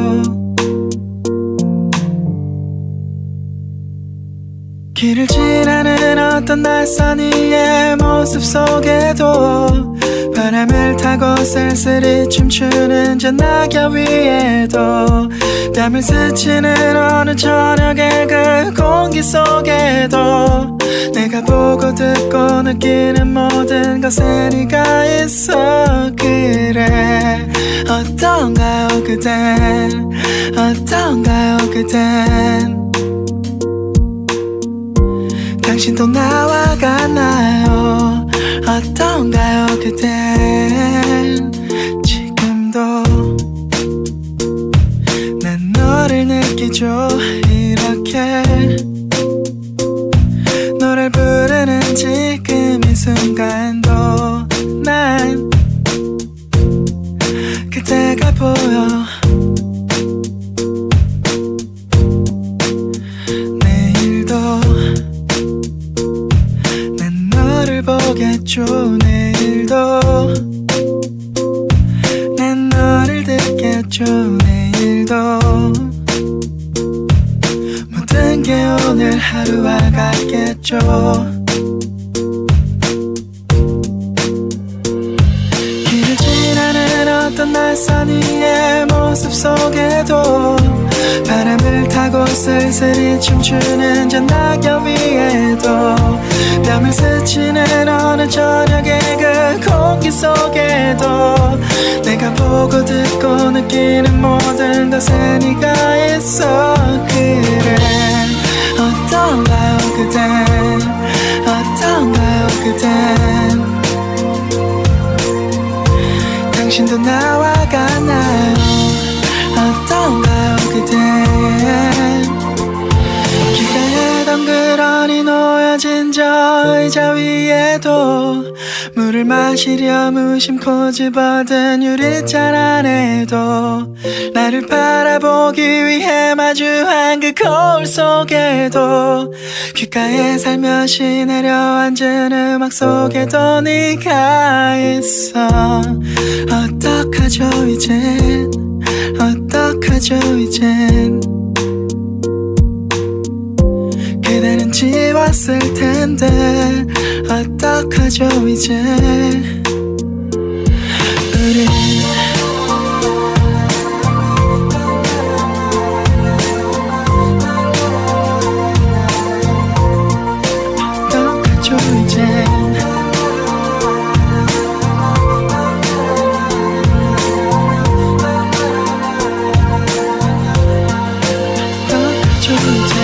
길을 지나는 어떤 낯선 이의 모습 속에도 바람을 타고 쓸쓸히 춤추는 저 낙엽 위에도 뺨을 스치는 어느 저녁의 그 공기 속에도 내가 보고 듣고 느끼는 모든 것에 네가 있어. 그래 어떤가요 그댄 어떤가요 그댄 당신도 나와 같나요 어떤가요 그댄 지금도 난 너를 느끼죠. 이렇게 노래를 부르는 지금 이 순간도 난 그대가 보여. 내일도 난 너를 보겠죠. 내일도 난 너를 듣겠죠. 내일도 모든 게 오늘 하루와 같겠죠. 길을 지나는 어떤 낯선 이의 모습 속에도 바람을 타고 쓸쓸히 춤추는 저 낙엽 위에도 뺨을 스치는 어느 저녁의 그 공기 속에도 내가 보고 듣고 느끼는 모든 것에 네가 있어. 그래 어떤가요 그댄 어떤가요 그댄 당신도 나와 같나요 어떤가요 그댄 길가에 덩그러니 놓여진 저 의자 위에도 물을 마시려 무심코 집어든 유리잔 안에도 나를 바라보기 위해 마주한 그 거울 속에도 귓가에 살며시 내려앉은 음악 속에도 네가 있어. 어떡하죠 이젠 어떡하죠 이젠 그대는 지웠을 텐데 어떡하죠 이제 우리 어떡하죠 이제 어떡하죠 이제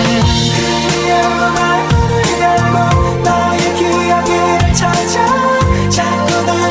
너의 기억을 찾아 자꾸 널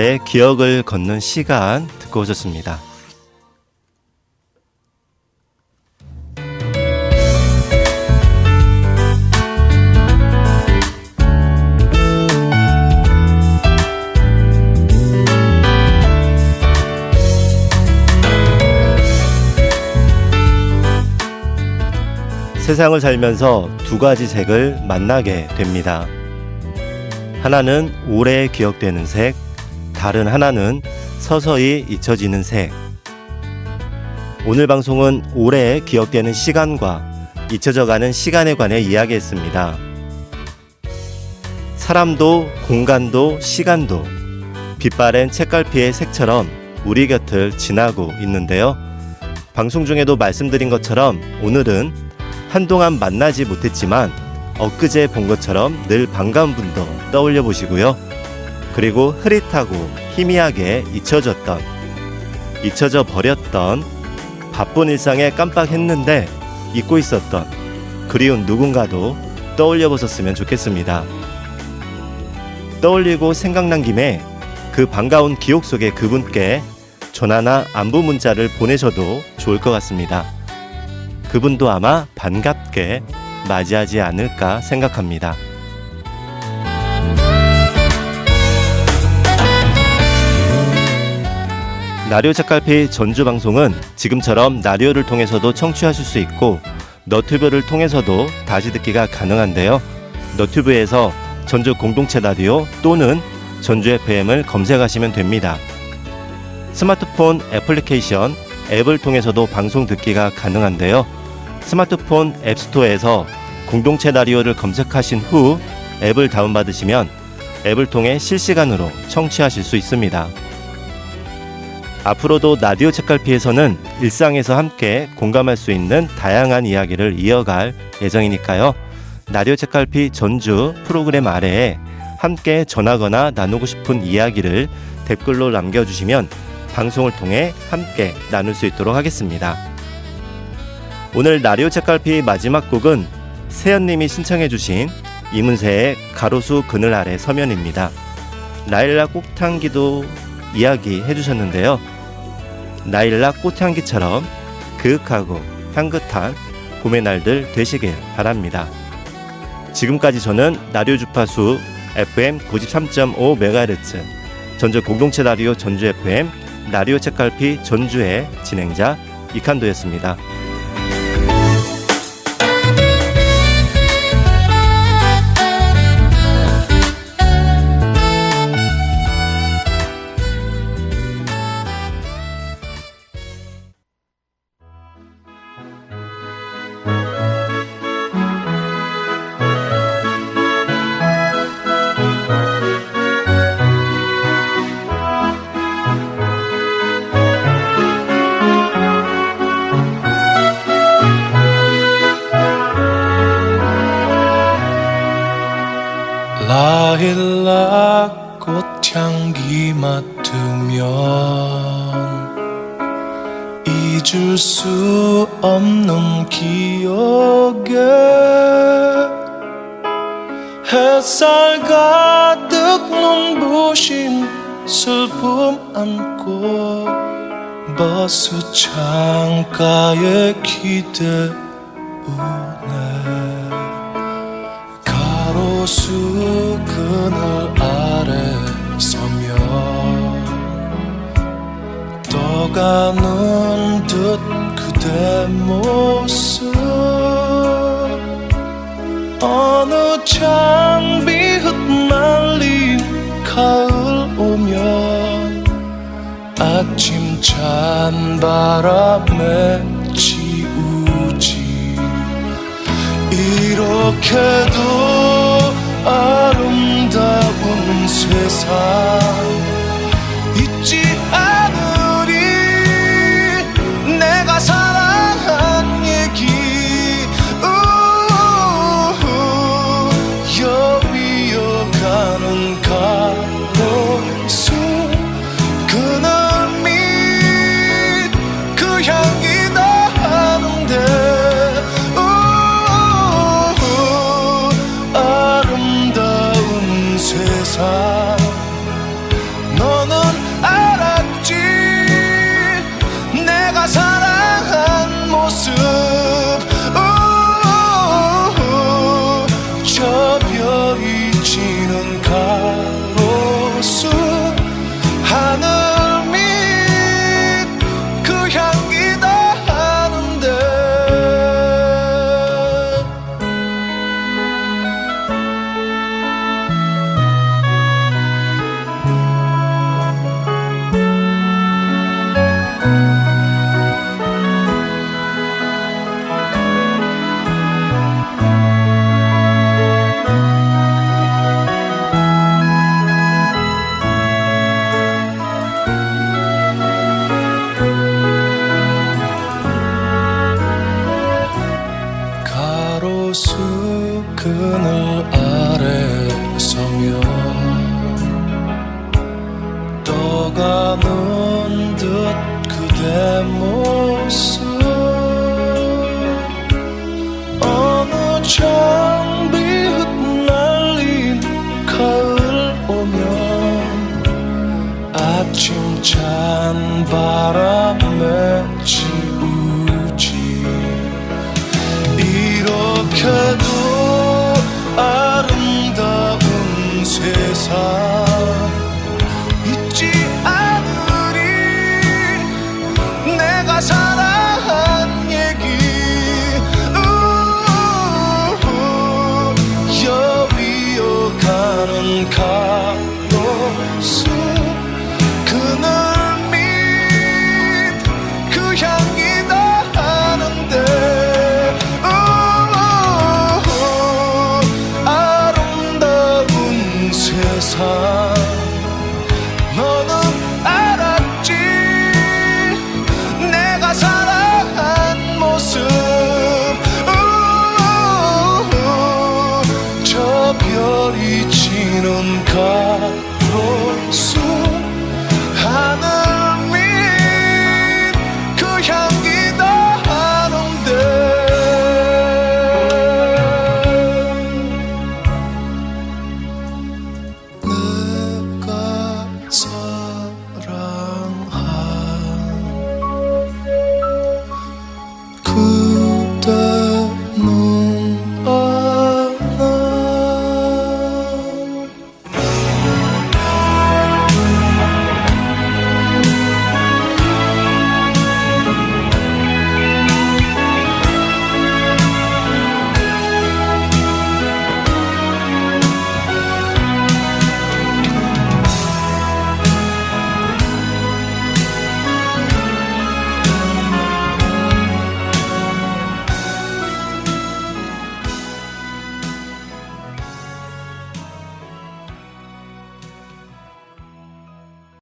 이달의 기억을 걷는 시간 듣고 오셨습니다. 세상을 살면서 두 가지 색을 만나게 됩니다. 하나는 오래 기억되는 색, 다른 하나는 서서히 잊혀지는 색. 오늘 방송은 오래 기억되는 시간과 잊혀져가는 시간에 관해 이야기했습니다. 사람도 공간도 시간도 빛바랜 책갈피의 색처럼 우리 곁을 지나고 있는데요. 방송 중에도 말씀드린 것처럼 오늘은 한동안 만나지 못했지만 엊그제 본 것처럼 늘 반가운 분도 떠올려 보시고요. 그리고 흐릿하고 희미하게 잊혀져 버렸던 바쁜 일상에 깜빡했는데 잊고 있었던 그리운 누군가도 떠올려 보셨으면 좋겠습니다. 떠올리고 생각난 김에 그 반가운 기억 속의 그분께 전화나 안부 문자를 보내셔도 좋을 것 같습니다. 그분도 아마 반갑게 맞이하지 않을까 생각합니다. 라디오 책갈피 전주 방송은 지금처럼 라디오를 통해서도 청취하실 수 있고 너튜브를 통해서도 다시 듣기가 가능한데요. 너튜브에서 전주 공동체 라디오 또는 전주 FM을 검색하시면 됩니다. 스마트폰 애플리케이션 앱을 통해서도 방송 듣기가 가능한데요. 스마트폰 앱스토어에서 공동체 라디오를 검색하신 후 앱을 다운받으시면 앱을 통해 실시간으로 청취하실 수 있습니다. 앞으로도 라디오 책갈피에서는 일상에서 함께 공감할 수 있는 다양한 이야기를 이어갈 예정이니까요. 라디오 책갈피 전주 프로그램 아래에 함께 전하거나 나누고 싶은 이야기를 댓글로 남겨주시면 방송을 통해 함께 나눌 수 있도록 하겠습니다. 오늘 라디오 책갈피 마지막 곡은 세연님이 신청해주신 이문세의 가로수 그늘 아래 서면입니다. 라일락 꽃향기도 이야기 해주셨는데요. 라일락 꽃향기처럼 그윽하고 향긋한 봄의 날들 되시길 바랍니다. 지금까지 저는 라디오 주파수 FM 93.5MHz 전주 공동체 라디오 전주 FM 라디오 책갈피 전주의 진행자 이칸도였습니다. 라일락 꽃향기 맡으면 잊을 수 없는 기억에 햇살 가득 눈부신 슬픔 안고 버스 창가에 기대우네. 가로수 그늘 아래 서면 떠가는 듯 그대 모습 어느 장비 흩날린 가을 오면 아침 찬바람에 지우지 이렇게도 아름다운 세상 잊지 않으리 내가 사랑한 얘기 여비어가는 가로수 그늘 밑 그 향기 나는데 아름다운 세상 그대 모습